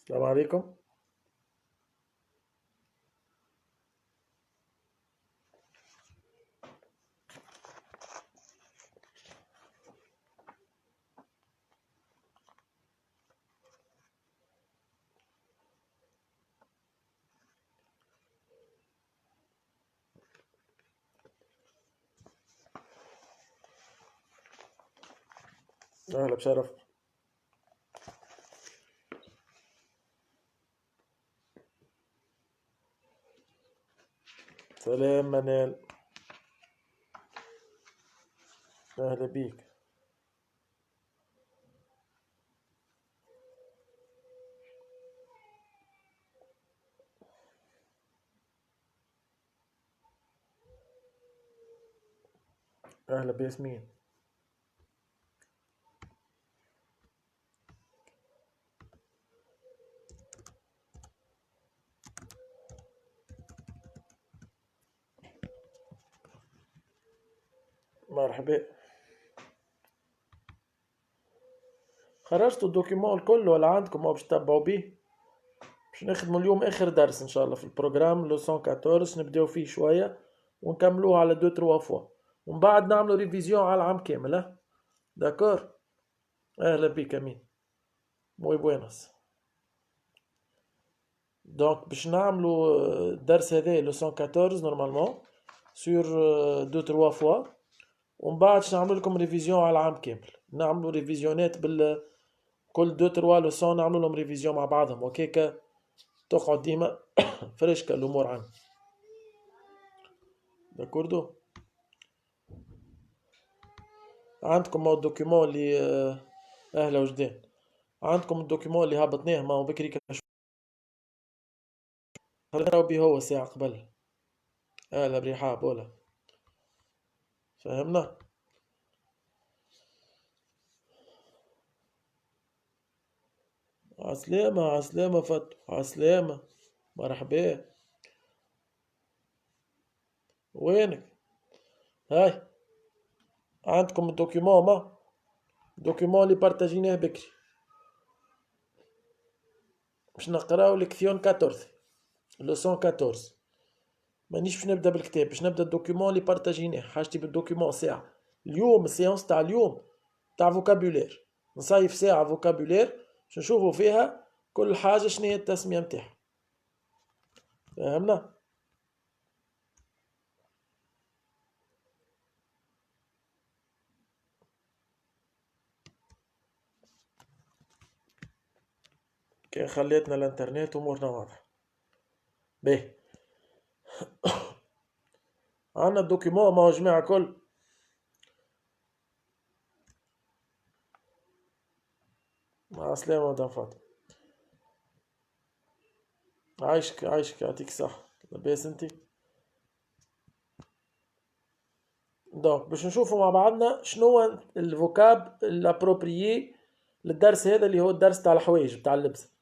السلام عليكم. أهلا بشرف. سلام منال، أهلا بيك. أهلا بياسمين. مرحبا. خرجتوا الدوكيمون الكل ولا عندكم أو باش تتبعوا بيه؟ باش نخدموا اليوم آخر درس إن شاء الله في البروجرام لو 114، نبداو فيه شوية ونكملوه على 2 3 فوا، ومن بعد نعملوا ريفيزيون على العام كامل. ها داكور. أهلا بيك أمين. موي بوينس. دونك باش نعملوا الدرس هذا لو 114 نورمالمون سور 2 3 فوا، ومن بعد باش نعمل لكم ريفيزيون على العام كامل. نعملوا ريفيزيونات كل 2 3 لوسون نعملوا لهم ريفيزيون مع بعضهم، وكيكا تقعد ديما فريشكا الامور عندنا. داكوردو. عندكم الدوكيمون اللي اهلا وجدان. عندكم الدوكيمون اللي هبطناه ما هو بكري خلينا بيه هو ساعة قبل. اهلا برحاب ولا فهمنا. عسلامة عسلامة فتو عسلامة. مرحبا. وينك؟ هاي عندكم الدوكيمون ما الدوكيمون اللي بارتاجيناه بكري باش نقراو ليكسيون 14 لوسون 14. مانيش باش نبدا بالكتاب، باش نبدا الدوكيمون اللي بارتاجيناه. حاجتي بالدوكيمون ساعة اليوم، السيونس تاع اليوم تاع فوكابولير، نصيف ساعة فوكابولير باش نشوفوا فيها كل حاجة شنو هي التسمية نتاعها. فهمنا. كي خليتنا الانترنت امورنا واضحة. باهي. عندنا الدوكيمون ما هو جماعة كل. مع السلامة مدام فاطمة. عايشك عايشك يعطيك صح. لاباس انتي؟ دونك باش نشوفوا مع بعضنا شنو هو الفوكاب الابروبريي للدرس هذا اللي هو الدرس تاع الحوايج بتاع اللبس،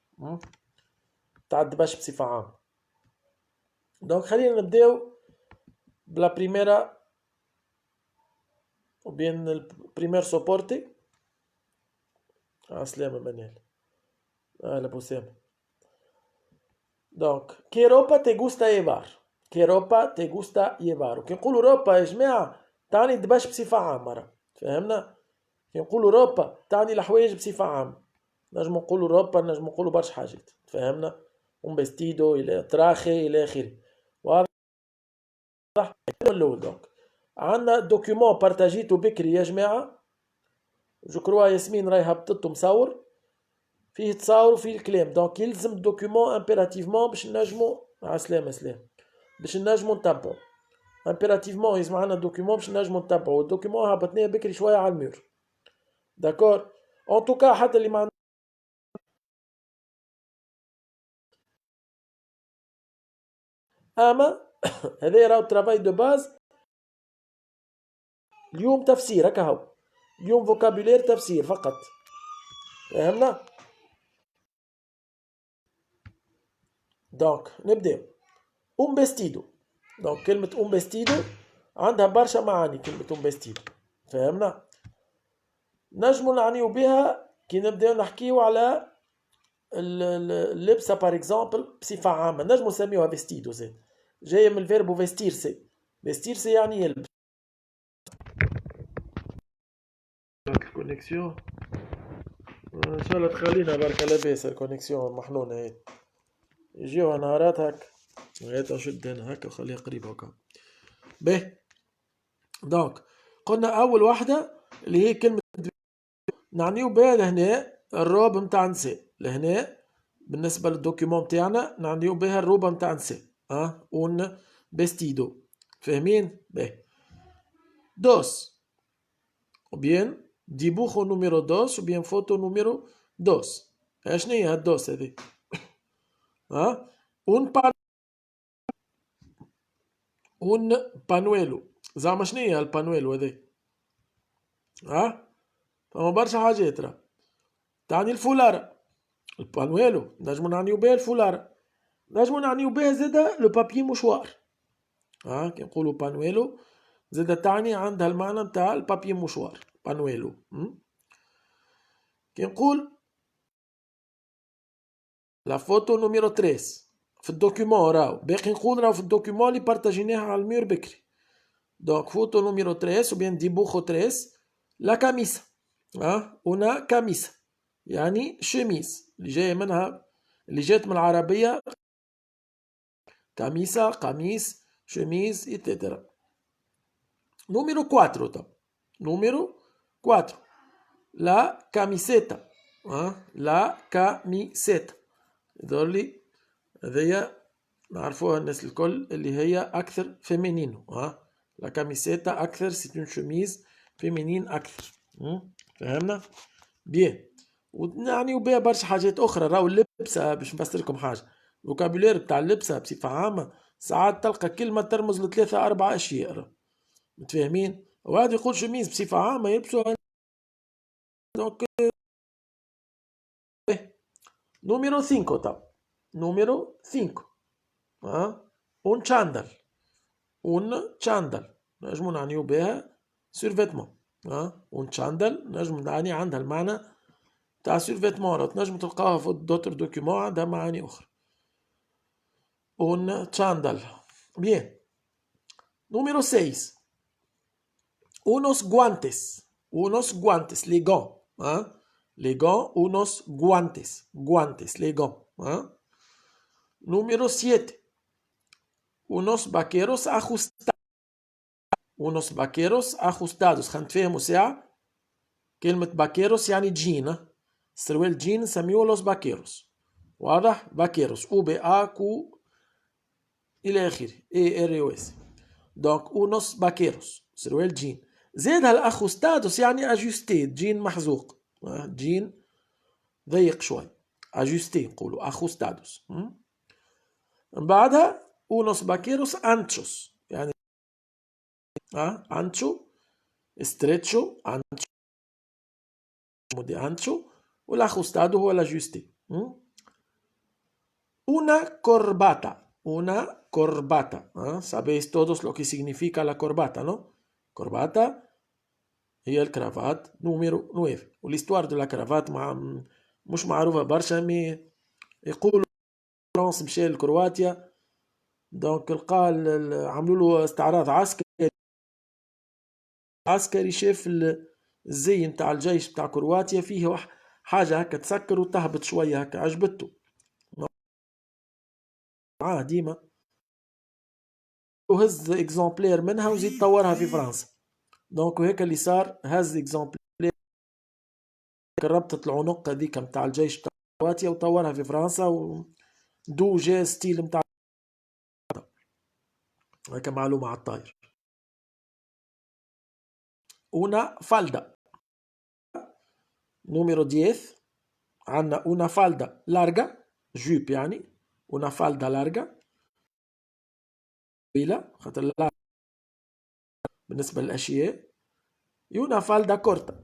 تاع الدبش بصفة عامة. دونك خلينا نبداو بلا بريميرا وبين البريمير سوبورتي. سلامة منال. اهلا بوسام. دونك كي روبا تي غوستا يبار. كي روبا تي غوستا يبار. وكي نقولوا روبا يا جماعة تعني الدبش بصفة عامة. فهمنا. كي نقولوا روبا تعني الحوايج بصفة عامة. نجم نقولوا روبا، نجم نقولوا برشا حاجات. فهمنا. ومبستيدو الى تراخي الى اخره. واضح. الاول دونك عندنا دوكيومون بارتاجيتو بكري يا جماعة. جو كروا ياسمين راهي هبطته مصور فيه تصاور وفيه الكلام. دونك يلزم الدوكيومون امبيراتيفمون باش نجمو عسلامة سلام باش نجمو نتبعو. امبيراتيفمون يلزم عندنا دوكيومون باش نجمو نتبعو. الدوكيومون هبطناه بكري شوية على المير. داكور. ان توكا حتى اللي ما اما هذا راهو ترافاي دو باز. اليوم تفسير هكا هو. اليوم فوكابولير تفسير فقط. فهمنا. دونك نبداو. بستيدو. دونك كلمة بستيدو عندها برشا معاني. كلمة بستيدو فهمنا. نجمو نعنيو بها كي نبداو نحكيو على اللبسة باغ اكزومبل بصفة عامة نجمو نسميوها فيستيدو زاد، جاية من الفيربو فيستيرسي. فيستيرسي يعني يلبس. الكونيكسيون ان شاء الله تخلينا برك لاباس الكونيكسيون محنونة هي، يجيوها نهارات هكا. هات نشد هنا هكا وخليها قريبة هكا. باهي دونك قلنا أول واحدة اللي هي كلمة نعنيو بها لهنا الروب متاع نساء، لهنا بالنسبة للدوكيومون متاعنا نعنيو بها الروبة متاع نساء، اون بيستيدو. فاهمين؟ باهي. دوس ou bien dibujo número 2 ou bien foto número 2. شنو هي هالدوس هذه؟ un un panuelo. زعما شنو هي البانويلو هذه؟ فما برشا حاجات راه. تعني الفولارة، البانويلو نجمو نعنيو بها الفولارة، نجمو نعنيو بها زادا لو بابيي موشوار. كي نقولو بانويلو زادا تعني عندها المعنى نتاع البابيي موشوار، بانويلو. كي نقول لا فوتو نوميرو 3 في الدوكيومون، راهو باقي نقول راهو في الدوكيومون اللي بارتاجيناه على المير بكري. دونك فوتو نوميرو 3 ou bien dibujo 3 لا كاميسا. هنا كاميسا يعني شميز اللي جاية منها، اللي جات من العربية كاميسا، قميص، شميز إتترا. نوميرو 4 طب، نوميرو 4 لا كاميسيتا. لا كاميسيتا هذولي هذيا نعرفوها الناس الكل اللي هي أكثر فيمينينو. لا كاميسيتا أكثر سي اون شوميز فيمينين أكثر. فهمنا؟ بيان. ونعنيو بها برشا حاجات أخرى، راهو اللبسة باش نفسر لكم حاجة، الفوكابولير بتاع اللبسة بصفة عامة ساعات تلقى كلمة ترمز لثلاثة أربعة أشياء، متفاهمين؟ وهذا يقول شميز بصفة عامة يلبسوها. دونك نوميرو 5 طب، نوميرو 5 اون تشاندل. اون تشاندل نجمو نعنيو بها سيرفيتمون. اون تشاندل نجمو نعني عندها المعنى تاع سيرفيتمون، تنجمو تلقاوها في دوتر دوكيومون عندها معاني أخرى. اون تشاندل. بيان. نوميرو 6 unos guantes. unos guantes les gants. Les gants, unos guantes. Guantes, les gants. Número 7 unos vaqueros ajustados. unos vaqueros ajustados. خنتفهموا ساعة كلمة vaqueros يعني جين، سروال جين نسميوه los vaqueros. واضح؟ vaqueros او بي ا كو إلى آخره اي ار او اس. دونك unos vaqueros سروال جين. زاد هالاخوستادوس يعني اجوستي، جين محزوق، جين ضيق شوي، اجوستي نقولوا اخوستادوس. من بعدها اونوس باكيروس انتشوس يعني انتشو استريتشو انتشو دي انتشو، والاخوستادو هو الاجوستي. una corbata. una corbata. Sabéis todos lo que significa la corbata, ¿no? Corbata هي الكرافات نوميرو 9. والاستوار دو لا كرافات مش معروفة برشا، مي يقولوا فرنسا مشى لكرواتيا، دونك لقى عملوا له استعراض عسكري شاف الزي نتاع الجيش نتاع كرواتيا فيه حاجة هكا تسكر وتهبط شوية هكا، عجبته معاه ديما، وهز اكزومبلير منها وزيد طورها في فرنسا. دونك وهيك اللي صار، هز اكزومبلير ربطة العنق هذيك نتاع الجيش نتاع كرواتيا وطورها في فرنسا، ودو جا ستيل نتاع هكا معلومة على الطاير. una falda. نوميرو 10 عندنا una falda larga جوب يعني una falda larga طويلة، خاطر بالنسبة للأشياء. una falda corta،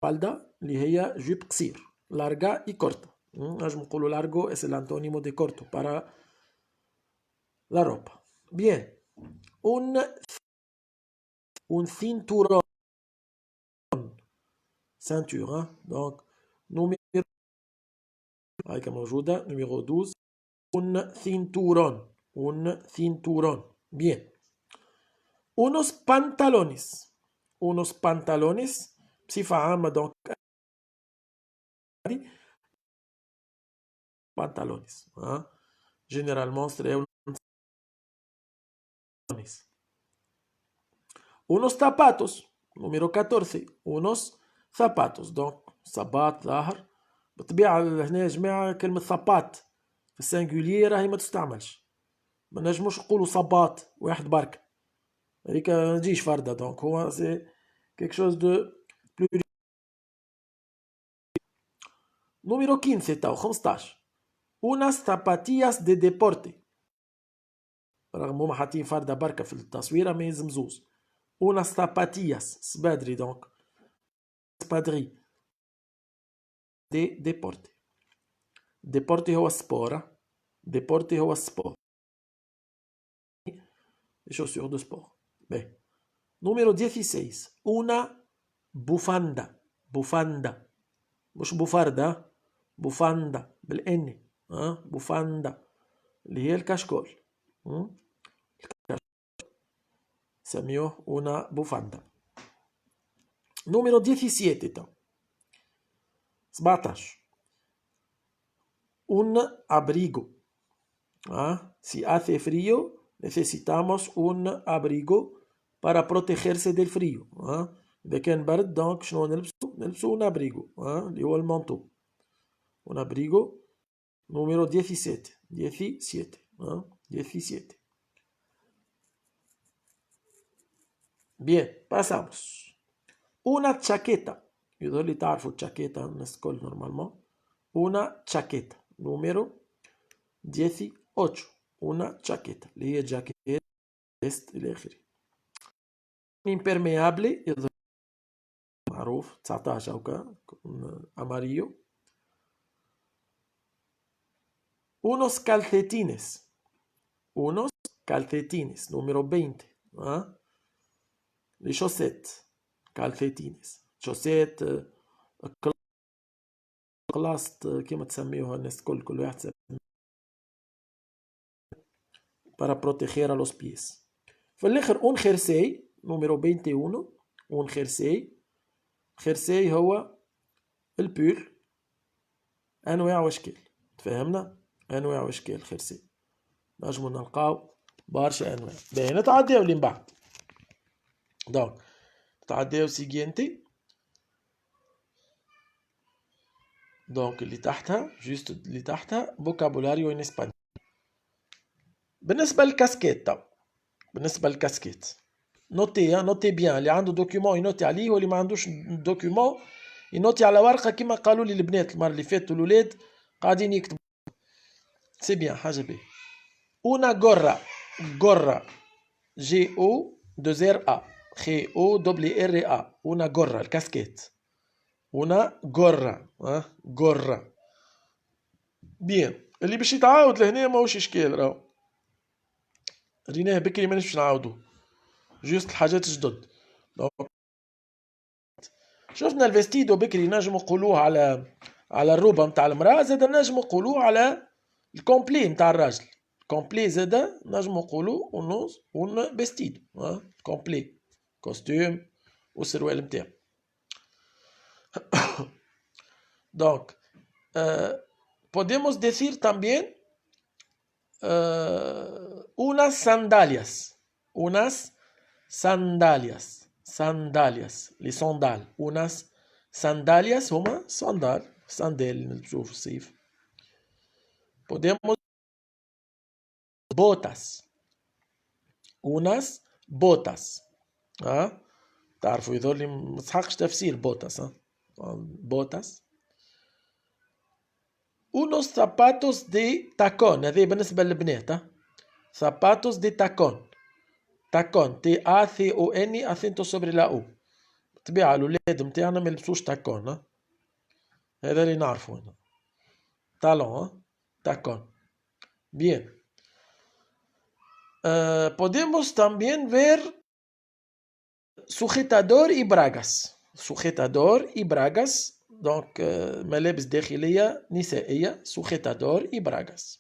falda اللي هي جوب قصير، larga y corta. نجم نقولوا largo es el antónimo de corto para la ropa. Bien. un cinturón. ceinture. Donc, numéro هاي موجودة. numéro 12 un cinturón. Un cinturón. Bien. Unos pantalones. Unos pantalones. بصفة عامة donc pantalones. Hein? Généralement serait unos zapatos. Número 14. Unos zapatos. Donc صباط ظاهر. بالطبيعة هنا يا جماعة كلمة ثبات في السنجولير راهي ما تستعملش. ما نجموش نقولوا صباط واحد برك. هذيك ما تجيش فردة. دونك هو سي كيك شوز دو بلو. نوميرو 15 تاو 15. unas zapatillas de deporte. رغم هما حاطين فردة بركة في التصويرة ما يلزم زوز. unas zapatillas سبادري دونك سبادري دي ديبورتي. ديبورتي هو السبور. ديبورتي هو السبور. les chaussures de sport. Bien. Numéro 16. Una bufanda. Bufanda. مش بوفاردة. بوفاندا بالإن. بوفاندا اللي هي الكشكول. سميوه una bufanda. Número 17. 17. Un abrigo. Si hace frío, necesitamos un abrigo para protegerse del frío. إذا كان برد دونك شنو نلبسو un abrigo. اللي هو المانتو. Un abrigo. Número 17. 17. 17. Bien, pasamos. Una chaqueta. يظهر لي تعرفوا الشاكيتا الناس الكل نورمالمون. Una chaqueta. Número 18. Una chaqueta اللي هي جاكيت فيست إلى آخره. impermeable يظهر معروف 19 هكا amarillo. Unos calcetines. Unos calcetines. Número 20. Les chaussettes. Calcetines. chaussettes. كلاست كيما تسميوها الناس الكل. كل واحد تسميه. para proteger a los pies. في الآخر un jersey. Número 21. un jersey. jersey هو البول. أنواع وأشكال. تفهمنا؟ أنواع وأشكال jersey. نجمو نلقاو برشا أنواع. باهي نتعداو اللي من بعد. دونك نتعداو سيجينتي. دونك اللي تحتها جوست اللي تحتها فوكابولاريو ان اسبانيول. بالنسبة للكاسكيت تو. بالنسبة للكاسكيت نوتي نوتي بيان. اللي عنده دوكيومون ينوتي عليه واللي ما عندوش دوكيومون ينوتي على ورقة كما قالوا لي البنات المرة اللي فاتت والولاد قاعدين يكتبوا. سي بيان حاجة باهية. una gorra. gorra G O 2 R A G O W R A. una gorra الكاسكيت. una gorra. gorra. بيان. اللي باش يتعاود لهنا ماهوش اشكال راهو. ريناه بكري مانيش باش نعاودو. جوست الحاجات الجدد. شفنا الفيستيدو بكري نجم نقولوه على الروبه نتاع المراه. زاد نجم نقولوه على الكومبلي نتاع الراجل. كومبلي زاد نجم نقولوه اون فيستيدو. كومبلي كوستيم والسروال نتاعو. Donc, podemos decir también unas sandalias. Unas sandalias. Sandalias. Les sandales. Unas sandalias هما ساندال نلبسوه في الصيف. Podemos botas. Unas botas. تعرفوا يظل لي متحقش تفسير بوتاس. بوتاس. unos zapatos de tacón. هذه بالنسبة للبنات. zapatos de tacón. tacón T A C O N acento sobre la O. طبيعة الولاد متاعنا ما يلبسوش تاكون. هذا اللي نعرفه هنا. talón. tacón. Bien. Podemos también ver sujetador y bragas. sujetador y bragas دونك ملابس داخلية نسائية سوجيتادور y bragas.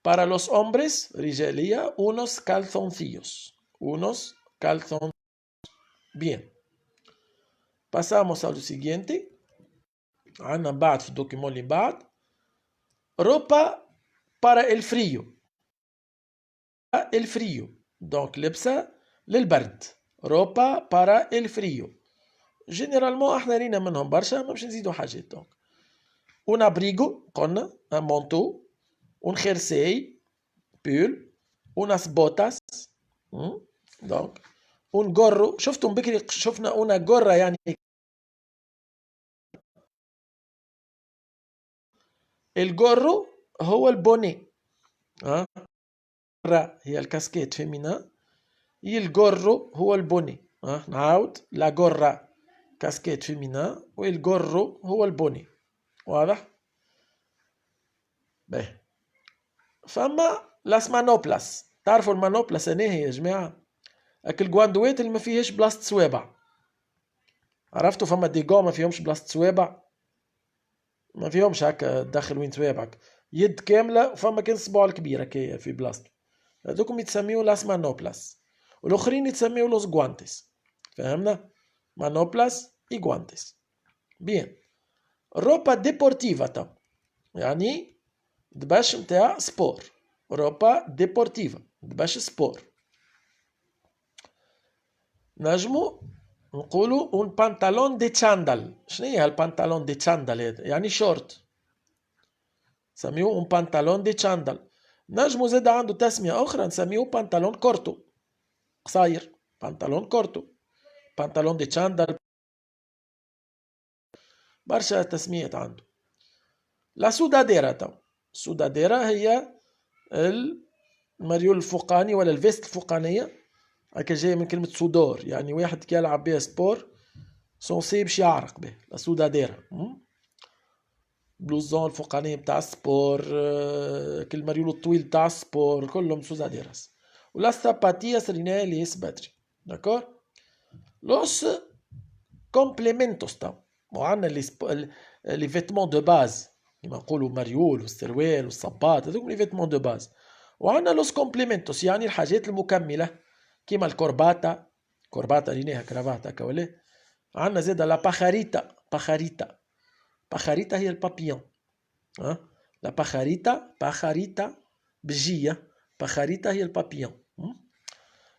Para los hombres رجالية unos calzoncillos. Unos calzoncillos. Bien. Pasamos al siguiente. عنا بعد في الدوكيمون اللي بعد روبا para el frío. El frío. دونك لبسة للبرد. روبا para el frío. جينيرالمون احنا رينا منهم برشا ما باش نزيدو حاجات. دونك un abrigo قلنا un manteau, un jersey pull, unas botas. دونك un gorro. شفتم بكري شفنا una gorra يعني الجورو هو البوني. هي الكاسكيت فيمينا. الجورو هو البوني. نعاود لا جورا كاسكيت فيمينا والجورو هو البوني. واضح؟ باهي. فما لاس مانوبلاس. تعرفوا المانوبلاس انا هي يا جماعه اك الجواندوات اللي ما فيهاش بلاصه سوابع. عرفتوا فما ديغو ما فيهمش بلاصه سوابع، ما فيهمش هكا داخل وين توابعك، يد كامله وفما كان الصباع الكبير هكايا في بلاصتو. هذوكم يتسميو لاس مانوبلاس والاخرين يتسميو لوس غوانتيس. فهمنا؟ مانوبلاس اي غوانتيس. بيان. روبا ديبورتيفا تو يعني دباش نتاع سبور. روبا ديبورتيفا دباش سبور. نجمو نقولوا اون بانتالون دي تشاندل. شنو هي البانتالون دي تشاندل هذا؟ يعني شورت. نسميوه اون بانتالون دي تشاندل. نجمو زاد عنده تسمية أخرى نسميوه بانتالون كورتو قصير. بانتالون كورتو، بانتالون دي تشاندل، برشا تسميات عنده. لا سوداديرا تو. السوداديرا هي المريول الفوقاني ولا الفيست الفوقانية هكا جاية من كلمة سودور، يعني واحد كي يلعب بها سبور سونسي باش يعرق به. لا سوداديرا بلوزون الفوقانية بتاع السبور، كل مريول الطويل بتاع السبور كلهم سوداديراس. ولا ساباتيا سريناها اللي بدري. داكور. لوس كومبليمنتوس تو. وعندنا لي فيتمون دو باز كيما نقولوا مريول والسروال والصباط، هذوك لي فيتمون دو باز. وعندنا لوس كومبليمنتوس يعني الحاجات المكملة كيما الكورباتا. كورباتا ريناها كرافات هكا ولا. عندنا زاده لا باخاريتا. باخاريتا هي البابيون. لا باخاريتا بجية. باخاريتا هي البابيون.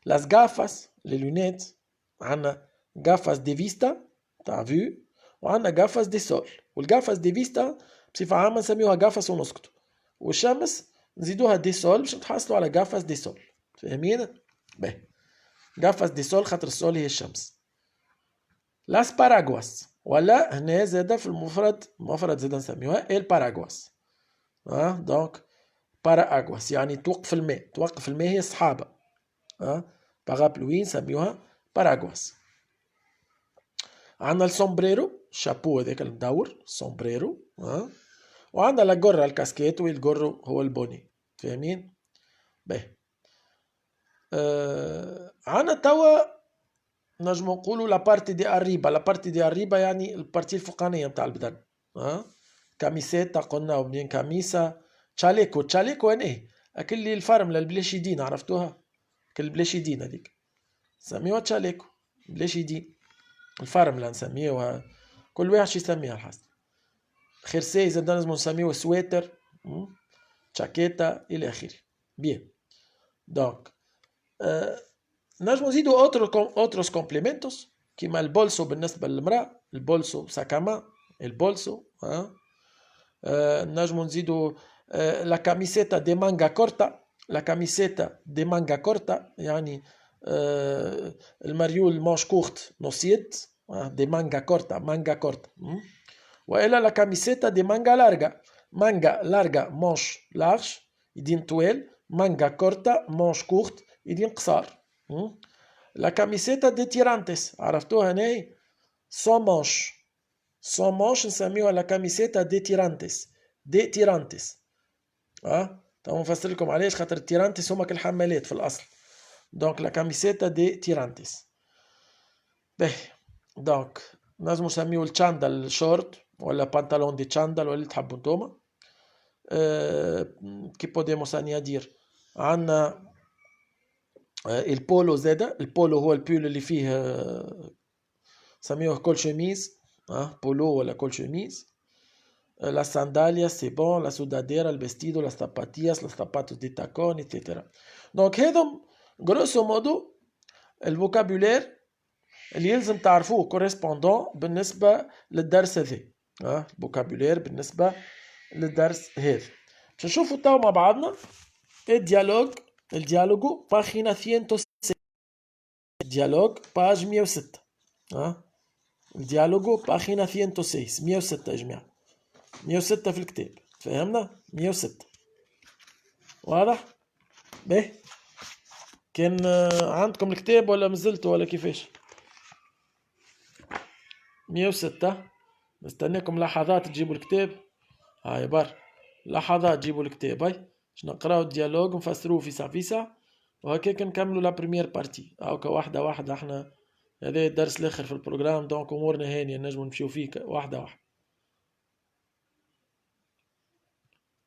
لاس غافاس لي لونيت. عندنا غافاس دي فيستا تاع فيو وعندنا غافاس دي سول. والغافاس دي فيستا بصفة عامة نسميوها غافاس ونسكتو، والشمس نزيدوها دي سول باش نتحصلوا على غافاس دي سول. فاهمين؟ باهي. غافاس دي سول خاطر السول هي الشمس. لاس باراغواس ولا هنا زاده في المفرد زاده نسميوها الباراغواس. دونك باراغواس يعني توقف الماء. توقف الماء هي السحابة. بارابلوي نسميوها باراغواس. عندنا السومبريرو الشابو هذاك المدور سومبريرو. وعندنا لا جورا الكاسكيت والجورو هو البوني. فاهمين؟ باهي. عندنا توا نجمو نقولوا لا بارتي دي اريبا. لا بارتي دي اريبا يعني البارتي الفوقانية نتاع البدن. كاميسيتا قلنا ومنين كاميسا. تشاليكو. تشاليكو ايه اكل اللي الفارم للبلاشيدين عرفتوها؟ كل البلاشيدين هذيك نسميوها تشاليكو. بلاشيدين الفارم لا نسميوها كل واحد شي يسميها الحسن. خرسي زاد لازم نسميوه سويتر، تشاكيتا الى اخره. بيان. دونك نجمو نزيدو اوتروس كومبليمنتوس كيما البولسو بالنسبة للمرأة. البولسو ساكاما البولسو. نجمو نزيدو لا كاميسيتا دي مانغا كورتا. لا كاميسيتا دي مانغا كورتا يعني المريول مانش كورت نص يد. دي مانغا كورتا. مانغا كورتا. والا لا كاميسيتا دي مانغا لارغا. مانغا لارغا مانش لارج يدين طويل. مانغا كورتا مانش كورت يدين قصار. لا كاميسيتا دي تيرانتس عرفتوها هناي سون مانش. سون مانش نسميوها لا كاميسيتا دي تيرانتس. دي تيرانتس. تو نفسر لكم علاش خاطر التيرانتس هما كالحمالات في الاصل. دونك لا كاميسيتا دي تيرانتس. باهي. دونك نجمو نسميو الشاندل شورت ولا بنطلون دي شاندل ولا اللي تحبوا نتوما. كي بوديموس añadir عندنا البولو زادا. البولو هو البول اللي فيه سميوه كول شوميز، بولو ولا كول شوميز. Las sandalias, c'est bon, la sudadera, el vestido, las zapatillas, los zapatos de tacón, etc. دونك هذم grosso modo الفوكابولير اللي يلزم تعرفوه كوريسبوندون بالنسبة للدرس هذا. الفوكابولير بالنسبة للدرس هذا. باش نشوفوا توا مع بعضنا الديالوجو باغينا 106. الديالوج باج 106. الديالوجو باغينا 106 106 يا جماعة. 106 في الكتاب، فهمنا؟ 106 واضح؟ باهي، كان عندكم الكتاب ولا مازلتوا ولا كيفاش؟ 106. نستناكم لحظات تجيبوا الكتاب. هاي بار لحظات تجيبوا الكتاب. هاي باش نقراو الديالوج نفسروه فيسع فيسع، وهكاك نكملوا لا بريمير بارتي. هاكا واحدة واحدة. احنا هذا الدرس الاخر في البروجرام، دونك امورنا هانية نجمو نمشيو فيه واحدة واحدة.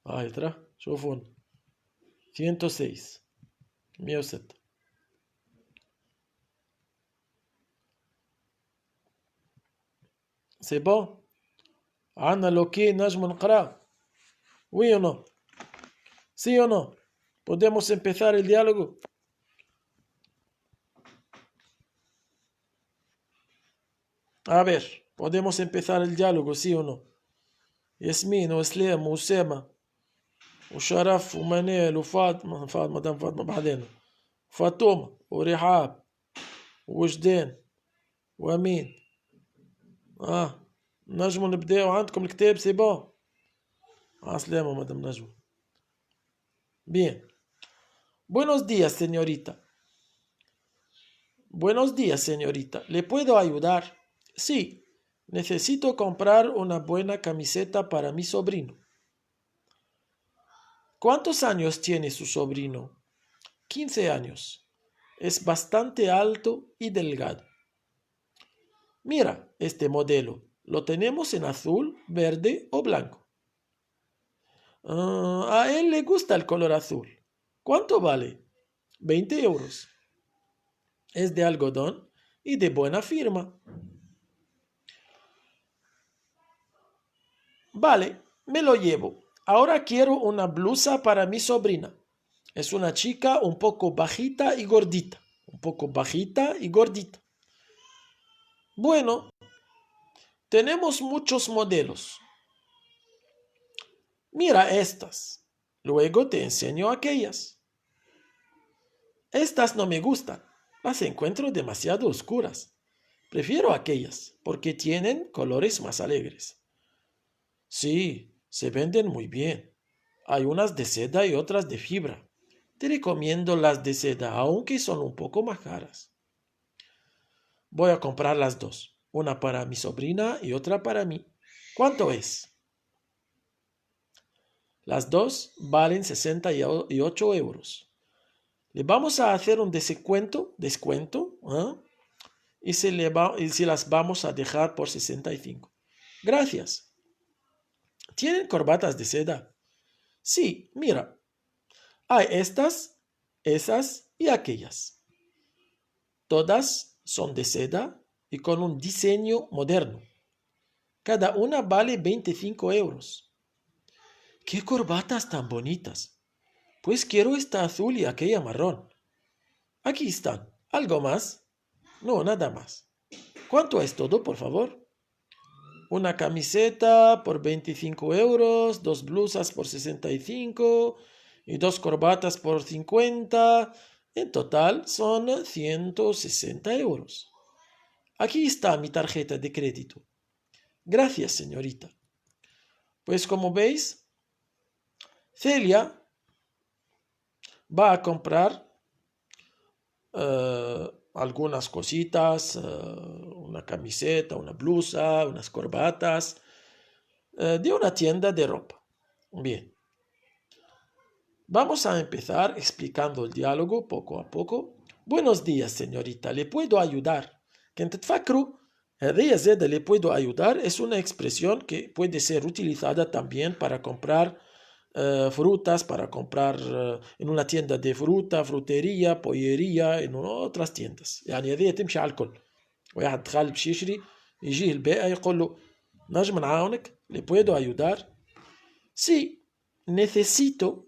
هاي ترى شوفونا 106 106. سي بون، عندنا لوكي نجمو نقرا. وي او نو؟ سي او نو؟ Podemos empezar el diálogo. A ver, podemos empezar el diálogo, sí o no. ياسمين وسلام وأسامة وشرف ومنال وفاطمة مدام فاطمة بعدين، فاطمة ورحاب ووجدان وأمين. نجمو نبداو. عندكم الكتاب سي بون؟ عسلامة مدام نجمو. Bien. Buenos días, señorita. Buenos días, señorita. ¿Le puedo ayudar? Sí. Necesito comprar una buena camiseta para mi sobrino. ¿Cuántos años tiene su sobrino? 15 años. Es bastante alto y delgado. Mira, este modelo. Lo tenemos en azul, verde o blanco. A él le gusta el color azul. ¿Cuánto vale? 20 euros. Es de algodón y de buena firma. Vale, me lo llevo. Ahora quiero una blusa para mi sobrina. Es una chica un poco bajita y gordita. Un poco bajita y gordita. Bueno, tenemos muchos modelos. Mira estas. Luego te enseño aquellas. Estas no me gustan. Las encuentro demasiado oscuras. Prefiero aquellas porque tienen colores más alegres. Sí, se venden muy bien. Hay unas de seda y otras de fibra. Te recomiendo las de seda, aunque son un poco más caras. Voy a comprar las dos. Una para mi sobrina y otra para mí. ¿Cuánto es? Las dos valen 68 euros. Le vamos a hacer un descuento, y se las vamos a dejar por 65. Gracias. ¿Tienen corbatas de seda? Sí, mira. Hay estas, esas y aquellas. Todas son de seda y con un diseño moderno. Cada una vale 25 euros. ¡Qué corbatas tan bonitas! Pues quiero esta azul y aquella marrón. Aquí están. ¿Algo más? No, nada más. ¿Cuánto es todo, por favor? Una camiseta por 25 euros, dos blusas por 65 y dos corbatas por 50. En total son 160 euros. Aquí está mi tarjeta de crédito. Gracias, señorita. Pues como veis, Celia va a comprar algunas cositas, una camiseta, una blusa, unas corbatas, de una tienda de ropa. Bien. Vamos a empezar explicando el diálogo poco a poco. Buenos días, señorita. ¿Le puedo ayudar? كنت تفكروا هذه زاد le puedo ayudar es una expresión que puede ser utilizada también para comprar frutas, para comprar en una tienda de fruta, frutería, pollería, en otras tiendas. يعني هذه تمشي على الكل. واحد دخل باش يشري يجيه البائع يقول له نجم نعاونك le puedo ayudar. Si necesito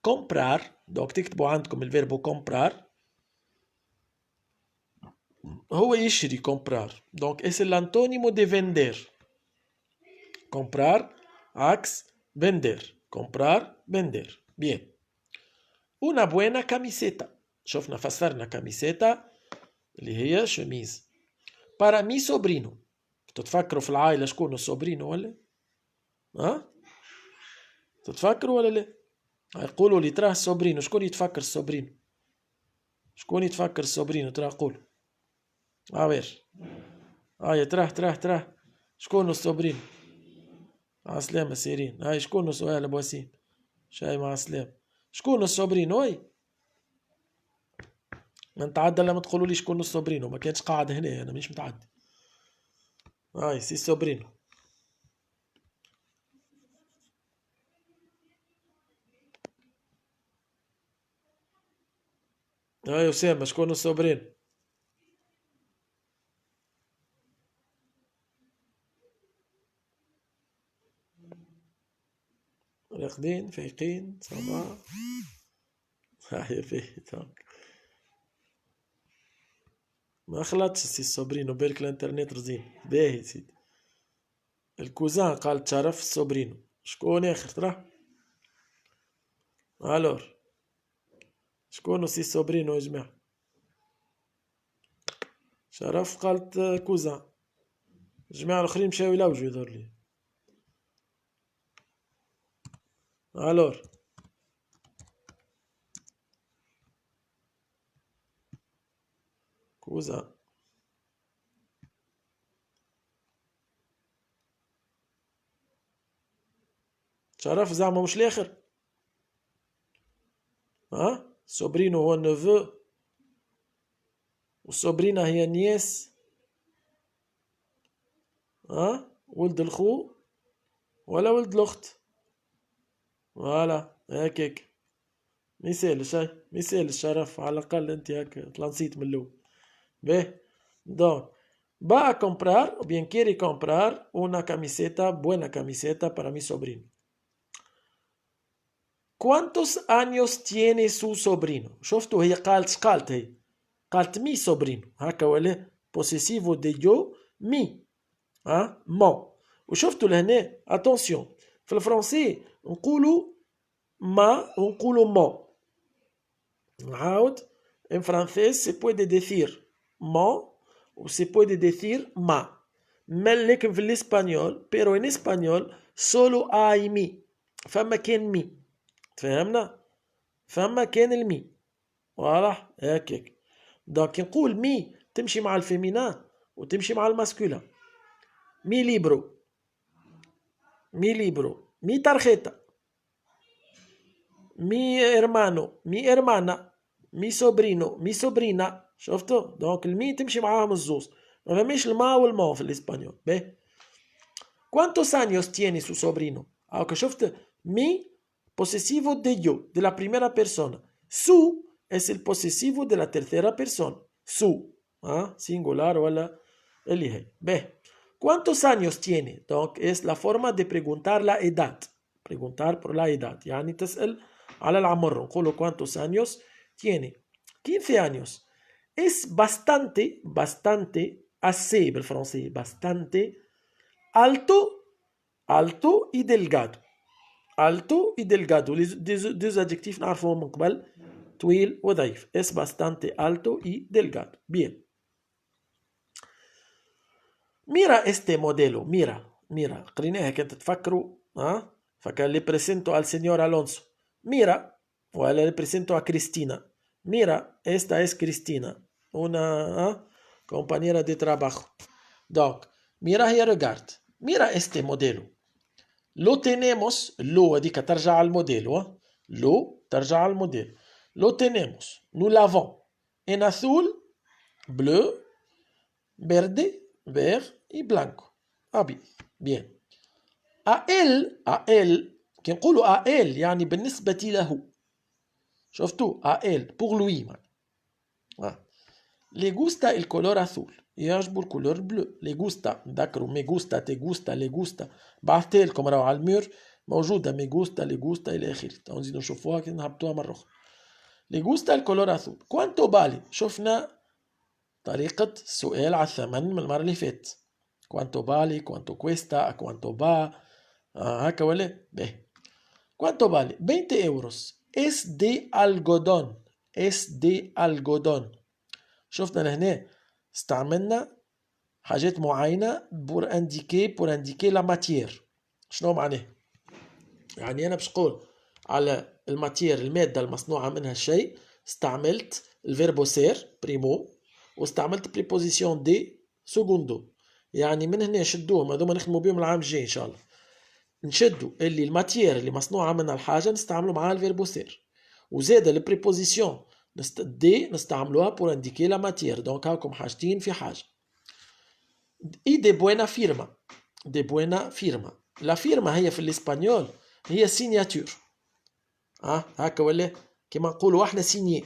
comprar, donc تكتبوا عندكم الفيربو comprar هو يشري comprar, donc es el antónimo de vender. comprar عكس vender. comprar vender. Bien. Una buena camiseta. شفنا فسرنا camiseta اللي هي شميز. para mi sobrino. تتفكروا في العائلة شكون السوبرينو ولا؟ ها؟ تتفكروا ولا لا؟ يقولوا لي تراه السوبرينو، شكون يتفكر السوبرينو؟ شكون يتفكر السوبرينو؟ تراه قولوا. عاوير. تراه شكون السوبرينو؟ مع السلامة سيرين. هاي شكون سؤال أبو وسيم؟ شاي مع السلامة. شكون السوبرينو؟ هاي نتعدى لما تقولوا لي شكون السوبرينو، ما كانش قاعد هنا أنا مش متعدي. هاي سي السوبرينو. هاي أسامة شكون السوبرينو؟ راقدين فايقين صباح. هاي فايت ما خلطش سي السوبرينو، بالك الانترنت رزين. باهي سيدي. الكوزان قال تشرف السوبرينو. شكون اخر تراه؟ الور شكون سي السوبرينو يا جماعة؟ شرف قالت كوزان. الجماعة الاخرين مشاو يلوجو يظهر لي. الور كوزان. شرف زعما مش الاخر؟ ها؟ سوبرينو هو النوفو والسوبرينة هي النياس. ها؟ ولد الخو ولا ولد الاخت؟ فوالا هكاك. ميسالش هاي ميسالش شرف، على الاقل انت هاك تلانسيت من الاول. باهي. دونك va a comprar o bien quiere comprar una camiseta, buena camiseta para mi sobrino. ¿Cuántos años tiene su sobrino؟ شفتوا هي قالت هي قالت مي sobrino هكا ولا possessivo de yo مي ها مون. وشفتوا لهنا اتونسيون في الفرنسي نقولوا ما ونقولوا مون. نعاود en francés se puede decir mon o se puede decir ma. لكن في الاسبانيول pero en español solo hay mi. فما كان مي. تفهمنا؟ فما كان المي. واضح؟ هكاك. دونك نقول مي تمشي مع الفيمينا وتمشي مع الماسكولا. مي ليبرو مي تارخيتا مي إرمانو مي إرمانا مي سوبرينو مي سوبرينا. شفتوا؟ دونك المي تمشي معاهم الزوز، ما فماش الما والما في الاسبانيول. باهي. ¿Cuántos años tiene su sobrino؟ هاكا شفت مي posesivo de yo de la primera persona. Su es el posesivo de la tercera persona. Su singular ولا اللي هي. باهي. ¿Cuántos años tiene؟ donc es la forma de preguntar la edad. preguntar por la edad يعني تسأل على العمر. نقولوا ¿cuántos años tiene؟ 15 años. Es bastante assez بالفرنسي bastante alto y delgado. alto y delgado deux adjectifs نعرفوهم من قبل طويل وضعيف. es bastante alto y delgado. bien. mira este modelo. mira قريناها كنت تفكروا فكان le presento al señor Alonso. mira ولا le presento a Cristina. mira esta es Cristina una compañera de trabajo. donc mira هي regarde. mira este modelo. lo tenemos. lo هذيك ترجع على الموديل. lo ترجع على الموديل. lo tenemos. nous l'avons en azul, bleu verde, vert et blanco. أبيض. bien. A elle كي نقولوا A elle يعني بالنسبة له. شفتوا A elle pour lui. Le gusta el color azul. يعجبوا الكولور بلو. Le gusta نذكروا me gusta te gusta le gusta. بعثت لكم راهو على المير موجودة me gusta le gusta إلى آخره. نزيدو نشوفوها كي نهبطوها مرة أخرى. Le gusta el color azul. Quanto vale؟ شفنا طريقة السؤال على الثمن من المرة اللي فاتت. Quanto vale, quanto cuesta, a quanto va. هكا ولا؟ باهي. Quanto vale? 20 euros. Es de algodón. Es de algodón. شفنا لهنا استعملنا حاجات معينة بور انديكي لا ماتير. شنو معناه؟ يعني أنا باش نقول على الماتير المادة المصنوعة منها الشيء استعملت الفيربو سير بريمو واستعملت بريبوزيسيون دي سوغوندو. يعني من هنا شدوهم هذوما نخدموا بهم العام الجاي إن شاء الله. نشدوا اللي الماتير اللي مصنوعة منها الحاجة نستعملوا معاها الفيربو سير وزاد البريبوزيسيون دي نستعملوها بور انديكي لا ماتير. دونك هاكم حاجتين في حاجة. اي دي بوينا فيرما. دي بوينا فيرما. لا فيرما هي في الاسبانيول هي سيناتور. هكا ولا كيما نقولوا احنا سيني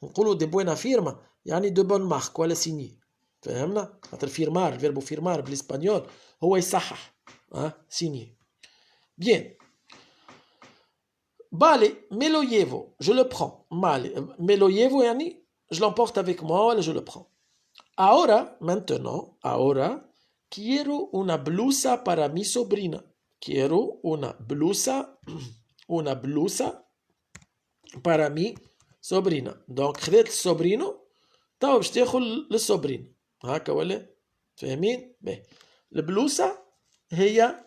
نقولوا دي بوينا فيرما يعني دو بون مارك ولا سيني. فهمنا؟ خاطر فيرمار الفيربو فيرمار بالاسبانيول هو يصحح. سيني. بيان. Vale, me lo llevo, je le prends. Vale, me lo llevo يعني je l'emporte avec moi ولا je le prends. Ahora, maintenant, ahora, quiero una blusa para mi sobrina. Quiero una blusa para mi sobrina. Donc, خذيت السوبرينو توا باش تاخذ للسوبرين. هكا ولا؟ فاهمين؟ باهي. البلوسة هي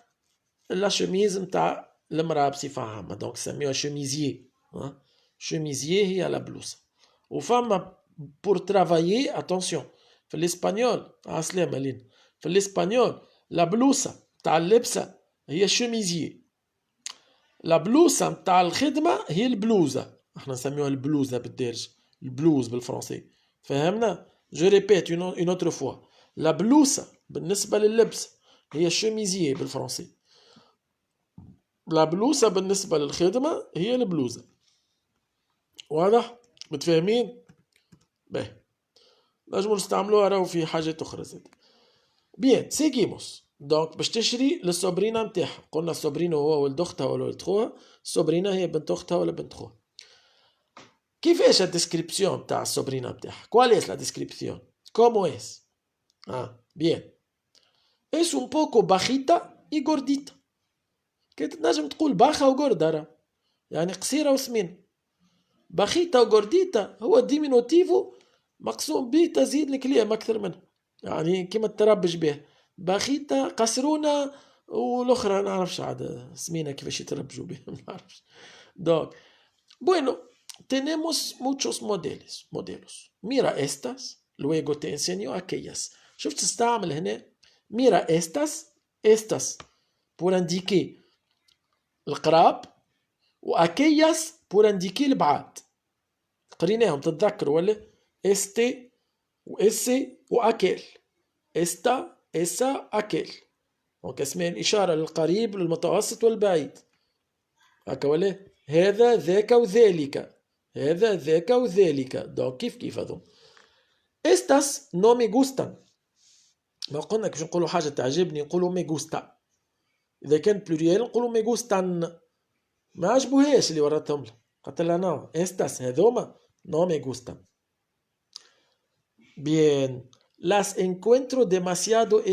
لا شميز نتاع المرأة بصفة عامة. دونك نسميوها شميزيي. شميزيي هي لا بلوسة. وفما بور ترافايي اتونسيون في الاسبانيول عسلامة لين في الاسبانيول لا بلوسة تاع اللبسة هي شميزيي. لا بلوسة تاع الخدمة هي البلوزة. احنا نسميوها البلوزة بالدارج. البلوز بالفرنسي. فهمنا؟ جو ريبيت اون اوتر فوا. لا بلوسة بالنسبة لللبس هي شميزيي بالفرنسي. لا بلوسة بالنسبة للخدمة هي البلوزة. واضح؟ متفاهمين؟ باهي. نجمو نستعملوها راهو في حاجات أخرى زاد. بيان سيجيموس. دونك باش تشري للسوبرينا نتاعها. قلنا السوبرينو هو ولد أختها ولا ولد خوها. السوبرينا هي بنت أختها ولا بنت خوها. كيفاش الديسكريبسيون تاع السوبرينا نتاعها؟ كواليس لا ديسكريبسيون؟ كومو اس؟ بيان. اس un poco bajita y gordita. كي تنجم تقول باخة وجردة راه يعني قصيرة وسمينة. بخيتا وجورديتا هو ديمينوتيفو مقسوم به تزيد الكلام أكثر منه. يعني كيما تربج به. بخيتا قصرونة والأخرى نعرفش عاد سمينة كيفاش يتربجوا به نعرفش. دونك bueno tenemos muchos modelos. Mira estas luego te enseño aquellas. شفت تستعمل هنا mira estas pour indiquer القراب واكياس بور انديكي البعاد. قريناهم تتذكروا ولا؟ استي واسي واكل. استا اسا اكل. دونك اسمين الاشاره للقريب للمتوسط والبعيد. هكا ولا؟ هذا ذاك وذلك. هذا ذاك وذلك. دونك كيف هذو. استاس نو مي غوستان. ما قلنا كيفاش نقولوا حاجه تعجبني نقولوا مي غوستا. اذا كان بلوريال نقولوا مي غوستان. ما عجبوهاش اللي وراتهم له. قلت لها نو estas هذوما no me gustan. Bien. Las encuentro demasiado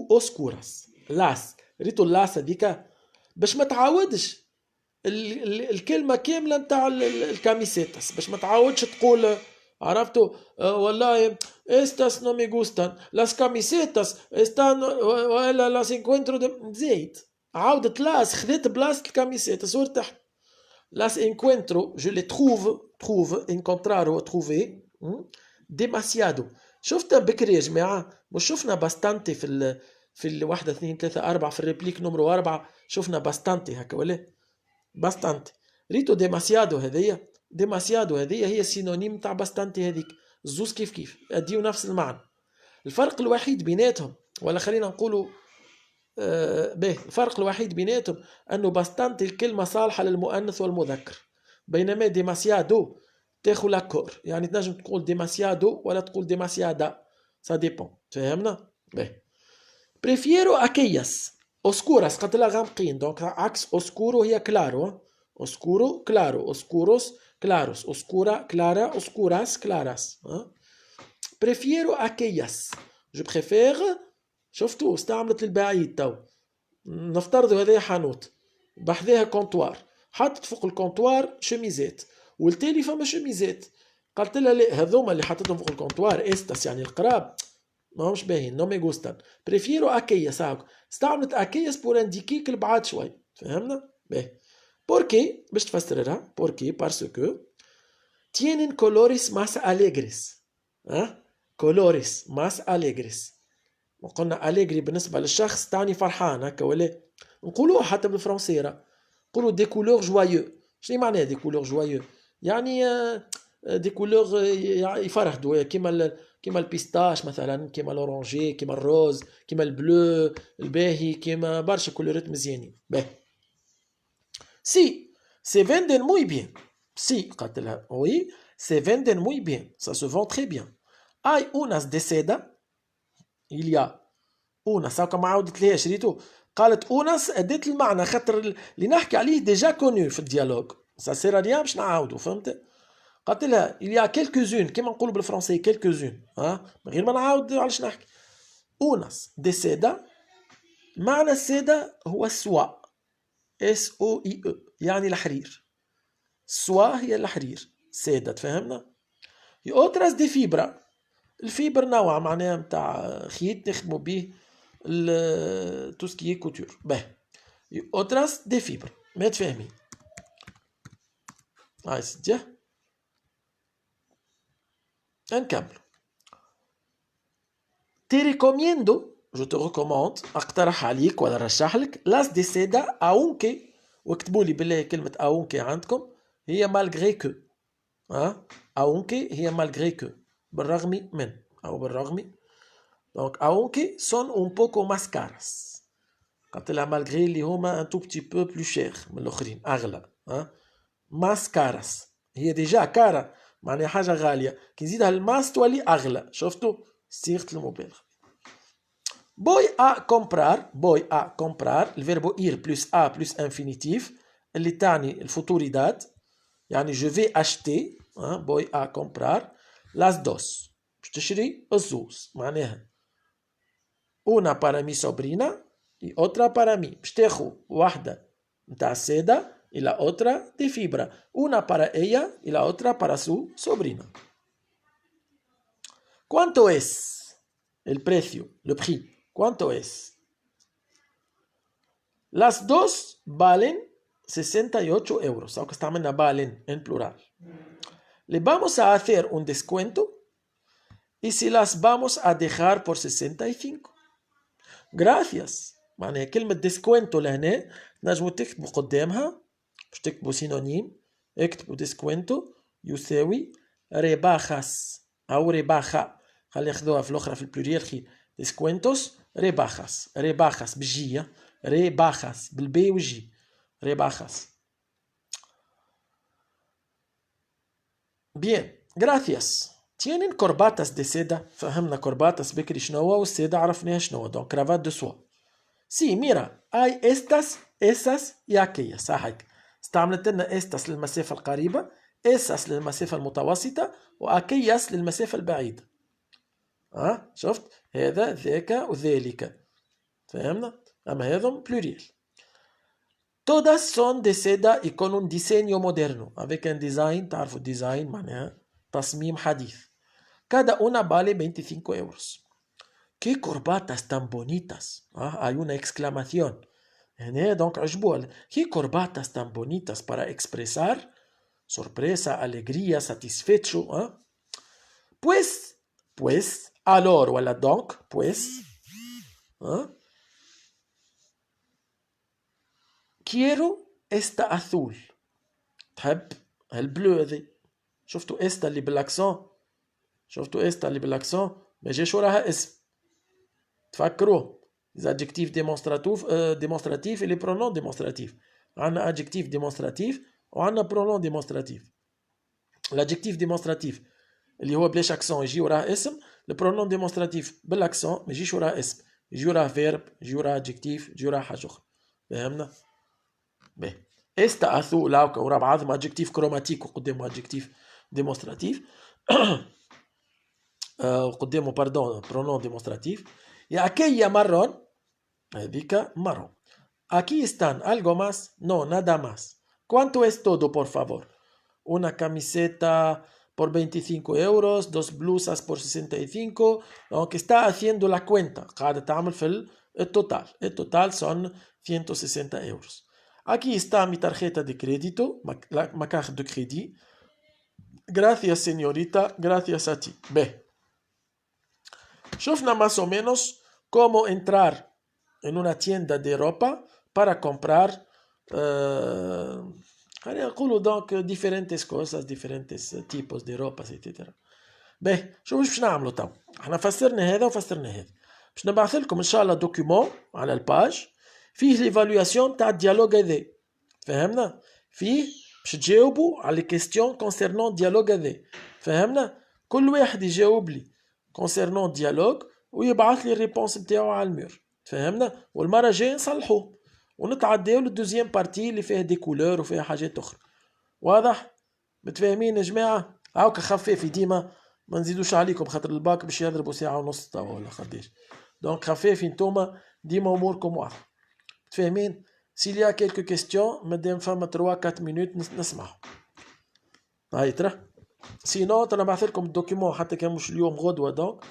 oscuras. las ريتو las هذيك باش ما تعاودش الكلمة كاملة نتاع الكاميسيتاس. باش ما تعاودش تقول عرفتوا والله estas no me gustan las camisetas están ولا las encuentro زيد عاودت لاس خذت بلاصة الكاميسيتاس وارتحت. Las encuentro, je les trouve, encontrar ou trouver, demasiado. شفتها بكري يا جماعة. مش شفنا باستانتي في 1 2 3 4 في الريبليك نمرو 4 شفنا باستانتي هكا ولا؟ باستانتي. ريتو ديماسيادو هذية هي سينونيم تاع باستانتي هذيك. الزوز كيف أديو نفس المعنى. الفرق الوحيد بيناتهم، ولا خلينا نقولوا الفرق الوحيد بيناتهم أنه باستانتي الكلمة صالحة للمؤنث والمذكر، بينما ديماسيادو تاخو لاكور، يعني تنجم تقول ديماسيادو ولا تقول ديماسيادا، سا ديبون. فهمنا؟ بريفيرو أكياس أوسكوراس قتلها غامقين، دونك عكس أوسكورو هي كلارو. أوسكورو كلارو، أوسكوروس كلاروس، أوسكورا كلارا، أوسكوراس كلاراس. بريفيرو أكياس، جو بريفير. شفتوا استعملت البعيد تو. نفترضوا هذا حانوت بحذاها كونتوار، حطت فوق الكونتوار شميزات، والتالي فما شميزات، قالت لها لا هذوما اللي حطيتهم فوق الكونتوار استس يعني القراب ما همش باهين، نو مي غوستان، بريفيرو اكياس. هاك استعملت اكياس بور انديكيك البعاد شوي. فهمنا؟ باهي. بوركي باش تفسرها، بوركي بارسكو tienen colores más alegres. colores más alegres. وقلنا أليغري بالنسبة للشخص تعني فرحان هكا ولا؟ نقولوها حتى بالفرنسية، نقولوا دي كولور جوايو. شنو معناها دي كولور جوايو؟ يعني دي كولور يفرحوا، كيما البيستاش مثلا، كيما الاورانجي، كيما الروز، كيما البلو الباهي، كيما برشا كولورات مزيانين. باهي. سي سي فيندن موي بيان. سي قالت لها وي سي فيندن موي بيان، سا سو فون تري بيان. اي اوناس دي سيدا il y a اونس. هاكا ما عاودتلهاش ريتو، قالت اونس اديت المعنى خاطر اللي نحكي عليه ديجا كونو في الديالوج، سا سير ريان باش نعاودو. فهمت؟ قالت لها il y a quelques-unes كيما نقولوا بالفرنسي quelques-unes، من غير ما نعاود علاش نحكي. اونس دي سيدا، معنى السيدا هو السوا، اس او اي او يعني الحرير. السوا هي الحرير، سيدا. تفهمنا؟ اوتراس دي فيبرا، الفيبر نوع معناها متاع خيط نخدموا به تو سكي كوتور. باهي. اوتراس دي فيبر، ما تفهمين. هاي سيدي نكملو. تي ريكوميندو، جو تو ريكوموند، اقترح عليك ولا رشح لك لاس دي سيدا اونكي، واكتبوا لي بالله كلمة اونكي عندكم، هي مالغري كو. اونكي هي مالغري كو، بالرغم من او بالرغم. دونك aunque son un poco más caras. قلت لها مالغري اللي هما ان تو بتي بو بلو شير من الاخرين، اغلى. ماس كارس هي ديجا كارا معناها حاجه غاليه، كي نزيدها الماس تولي اغلى. شفتوا صيغه المبالغه. بوي ا كومبرار، بوي ا كومبرار، الفيربو اير بلس ا بلس انفينيتيف اللي تعني الفوتوريداد، يعني جو في اشتي. بوي ا كومبرار لاس دوس، باش تشري الزوز، معناها una para mi sobrina y otra para mí. باش تاخو واحدة نتاع السادة y la otra de fibra. Una para ella y la otra para su sobrina. ¿Cuánto es el precio? Le prix. ¿Cuánto es? Las dos valen 68 euros. Aunque استعملنا valen en plural. Le vamos a hacer un descuento y si las vamos a dejar por 65. Gracias. معناها كلمة ديسكوينتو لهنا نجمو تكتبوا قدامها، باش تكتبوا سينونيم، اكتبوا ديسكوينتو يساوي ريباخاس أو ريباخا، خلي ياخذوها في الأخرى في البلوريال خير. ديسكوينتوس ريباخاس، ريباخاس بالجي، ريباخاس بالبي والجي، ريباخاس. بيان. gracias. tienen corbatas de seda. فهمنا كورباتاس بكري شنو، والسيدا عرفناها شنو، دونك كرافات دو سوا. سي ميرا اي استاس اساس y aquellas. صحيح، استعملت لنا استاس للمسافة القريبة، اساس للمسافة المتوسطة، واكياس للمسافة البعيدة. شفت هذا ذاك وذلك. فهمنا؟ اما هذم بلوريال. todas son de seda y con un diseño moderno. avec un design، تعرفوا الديزاين معناها تصميم حديث. cada una vale 25 euros. ¡Qué corbatas tan bonitas! Hay una exclamación. Donc, ¿qué corbatas tan bonitas para expresar sorpresa, alegría, satisfecho? Pues, alors, voilà donc, pues. Quiero esta azul. تحب البلو هذي. شفتوا استا اللي بالاكسون، شفتوا استا اللي بالاكسون ما جاش وراها اسم. تفكروا les adjectifs démonstratifs et les pronoms démonstratifs. On a adjectif démonstratif وعندنا pronom démonstratif. L'adjectif démonstratif اللي هو بلاش اكسون يجي وراه اسم. البرونون ديمونستراتيف بالاكسون ما يجيش وراه اسم، يجي وراه فيرب، يجي وراه ادجكتيف، يجي وراه حاجه اخرى. فهمنا؟ باهي. استاثو لاوكا وراه بعضهم ادجكتيف كروماتيك وقدامه ادجكتيف ديمونستراتيف وقدامه باردون برونون ديمونستراتيف. يا aquella marrón هذيك marrón. Aquí están algo más? No, nada más. ¿Cuánto es todo, por favor? Una camiseta por 25 euros, dos blusas por 65, aunque está haciendo la cuenta, قاعدة تعمل في التوتال. التوتال son 160 euros. Aquí está mi tarjeta de crédito, ma carte de crédit. Gracias, señorita, gracias a ti. B. شوفنا más o menos cómo entrar en una tienda de ropa para comprar خلينا نقولوا دونك ديفيرنتس كوساس ديفيرنتس تيبوس دي روباس ايتترا. باهي شوفوا باش نعملوا تو. احنا فسرنا هذا وفسرنا هذا. باش نبعث لكم ان شاء الله دوكيومون على الباج فيه ليفالواسيون تاع الديالوج هذا. فهمنا؟ فيه باش تجاوبوا على لي كيستيون كونسيرنون الديالوج هذا. فهمنا؟ كل واحد يجاوب لي كونسيرنون الديالوج ويبعث لي الريبونس نتاعو على المير. فهمنا؟ والمره الجايه نصلحوه ونتعداو للدوزيام بارتي اللي فيها دي كولور وفيها حاجات اخرى. واضح؟ متفاهمين يا جماعه؟ هاكا خفافي ديما ما نزيدوش عليكم خاطر الباك باش يضربوا ساعه ونص توا ولا قداش. دونك خفافي نتوما ديما اموركم واضحه. متفاهمين؟ s'il y a quelques questions مادام فما 3 4 مينوت نسمعوا. هاي ترى سينو نبعث لكم الدوكيومون حتى كان مش اليوم غدوه دونك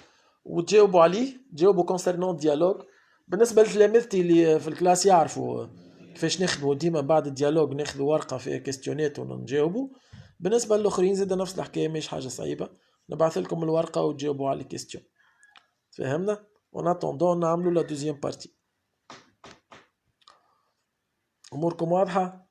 وتجاوبوا عليه. تجاوبوا كونسيرنون ديالوج. بالنسبه لتلامذتي اللي في الكلاس يعرفوا كيفاش نخدموا ديما بعد الديالوج ناخذوا ورقه فيها كيستيونات ونجاوبوا. بالنسبه للاخرين زاد نفس الحكايه مش حاجه صعيبه. نبعث لكم الورقه وتجاوبوا على الكيستيون. فهمنا؟ وناتوندون نعملوا لا دوزيام بارتي. اموركم واضحه؟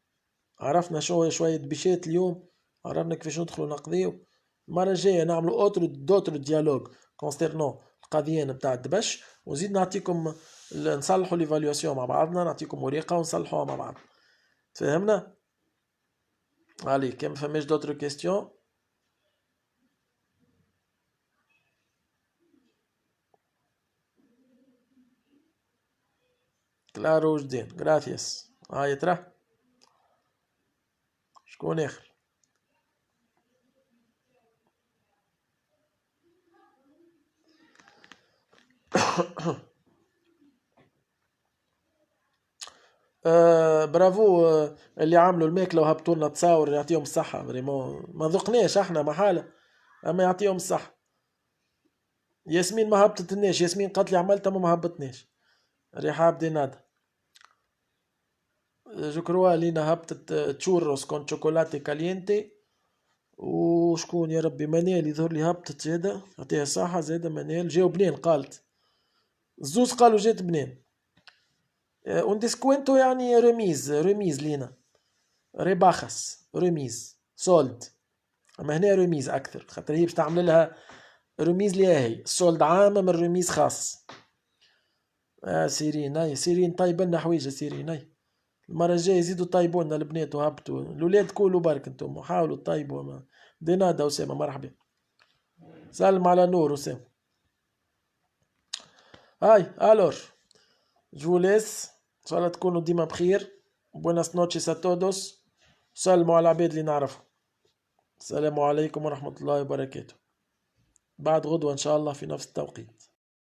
عرفنا شويه بيشات اليوم، عرفنا كيفاش ندخلوا نقضيو. المره الجايه نعملوا اوتر ديالوج كونسيرنون القضيه نتاع الدبش ونزيد نعطيكم نصلحوا ليفالواسيون مع بعضنا، نعطيكم ورقه ونصلحوها مع بعض. فهمنا؟ علي كان فماش دوتر كيستيون. كلارو جدين غراتياس. هاي ترى شكون اخر؟ برافو اللي عملوا الماكله وهبطوا لنا تصاور، يعطيهم الصحه. فريمون ما ذقناش احنا محاله، اما يعطيهم الصحه. ياسمين ما هبطتناش، ياسمين قالت لي عملتها ما هبطتناش. رحاب دي نادا جو كروا لينا هبطت تشورروس كون شوكولاتي كالينتي. وشكون يا ربي منال يظهر لي هبطت زاده، يعطيها الصحه زاده منال. جاو بنين قالت الزوز قالوا جات بنين. ونديسكوينتو يعني رميز لينا ريباخس رميز سولد. اما هنا رميز اكثر خاطر هي باش تعمل لها رميز ليها هي السولد عام من رميز خاص. سيرين هاي سيرين طيب لنا حويجه سيرين هاي. المره الجايه يزيدوا طيبوا لنا البنات وهبطوا الاولاد كلوا برك انتم حاولوا طيبوا. دينادا اسامه مرحبا. سلم على نور اسامه. هاي الور جوليس ان شاء الله تكونوا ديما بخير. بويناس نوتشيس ا تودوس. سلموا على العباد اللي نعرفهم. السلام عليكم ورحمة الله وبركاته. بعد غدوة إن شاء الله في نفس التوقيت.